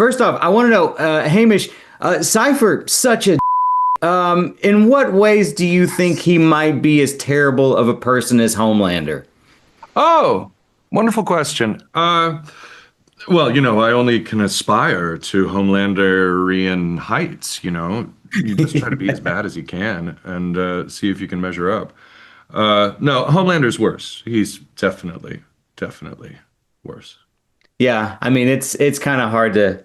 first off, I want to know, Hamish, Cipher, such a in what ways do you think he might be as terrible of a person as Homelander? Oh, wonderful question. Well, I only can aspire to Homelanderian heights, You just try to be as bad as you can and see if you can measure up. No, Homelander's worse. He's definitely worse. Yeah, I mean it's kind of hard to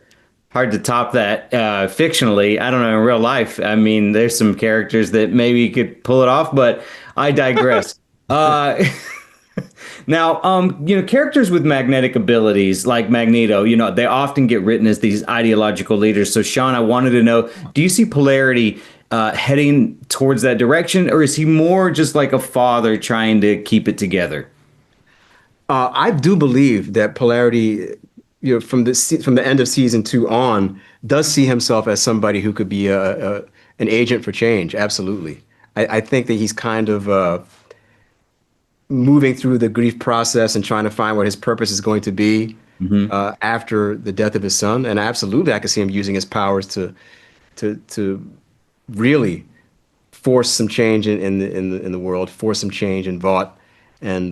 top that fictionally. I don't know in real life. I mean, there's some characters that maybe could pull it off, but I digress. Uh, Now, characters with magnetic abilities like Magneto, they often get written as these ideological leaders. So, Sean, I wanted to know, do you see Polarity heading towards that direction, or is he more just like a father trying to keep it together? I do believe that Polarity, from the end of season 2 on, does see himself as somebody who could be an agent for change. Absolutely, I think that he's kind of moving through the grief process and trying to find what his purpose is going to be after the death of his son. And absolutely, I can see him using his powers to really force some change in the world, force some change in Vought, and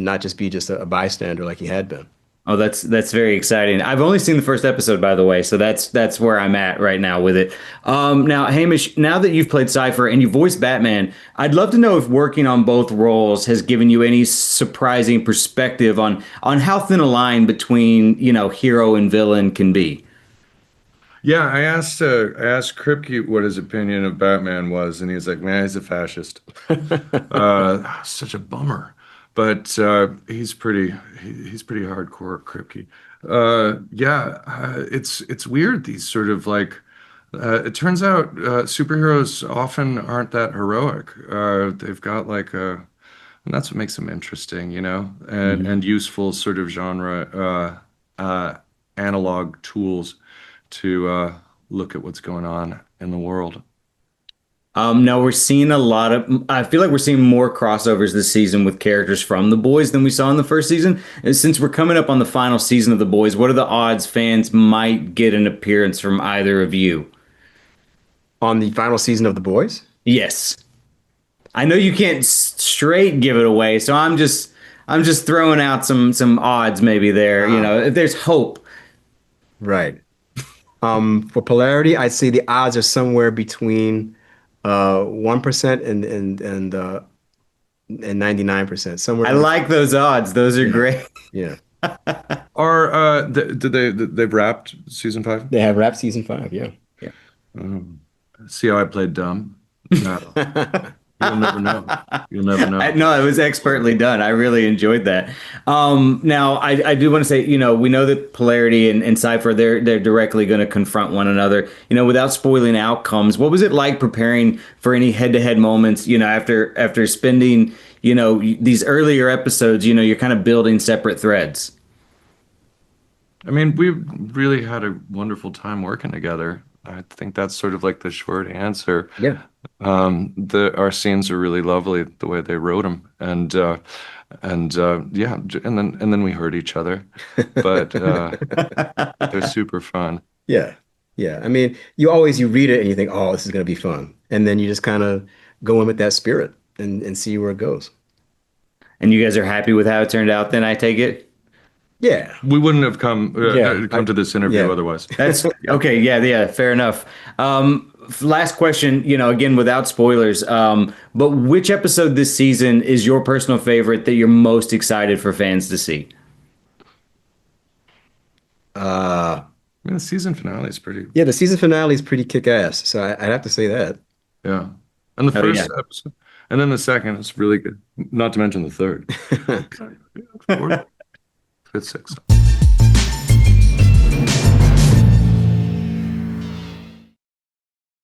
not just be just a bystander like he had been. Oh, that's very exciting. I've only seen the first episode, by the way, so that's where I'm at right now with it. Now, Hamish, now that you've played Cypher and you voiced Batman, I'd love to know if working on both roles has given you any surprising perspective on how thin a line between hero and villain can be. Yeah, I asked Kripke what his opinion of Batman was, and he's like, "Man, he's a fascist." Such a bummer, but he's pretty hardcore, Kripke. Yeah, it's weird. These sort of like, it turns out superheroes often aren't that heroic. They've got like and that's what makes them interesting, and useful sort of genre analog tools to look at what's going on in the world. Now we're seeing I feel like we're seeing more crossovers this season with characters from The Boys than we saw in the first season. And since we're coming up on the final season of The Boys, what are the odds fans might get an appearance from either of you? On the final season of The Boys? Yes. I know you can't straight give it away, so I'm just throwing out some odds maybe there, if there's hope. Right. For Polarity, I'd say the odds are somewhere between 1% and 99%. Somewhere. I like those odds. Those are great. Yeah. They've wrapped season 5? They have wrapped season 5, yeah. Yeah. See how I played dumb? No. You'll never know. You'll never know. No, it was expertly done. I really enjoyed that. Now, I do want to say, we know that Polarity and Cypher, they're directly going to confront one another. Without spoiling outcomes, what was it like preparing for any head-to-head moments? After spending, these earlier episodes, you're kind of building separate threads. I mean, we really had a wonderful time working together. I think that's sort of like the short answer. Yeah. Our scenes are really lovely the way they wrote them, and yeah, and then we hurt each other, but they're super fun. Yeah. Yeah. I mean, you read it and you think, oh, this is going to be fun. And then you just kind of go in with that spirit and see where it goes. And you guys are happy with how it turned out then, I take it? Yeah. We wouldn't have come to this interview otherwise. That's okay. Yeah, fair enough. Last question, again, without spoilers, but which episode this season is your personal favorite that you're most excited for fans to see? The season finale is pretty. Yeah, the season finale is pretty kick-ass. So I'd have to say that. Yeah. And the first episode, and then the second is really good. Not to mention the third. Fourth, fifth, sixth.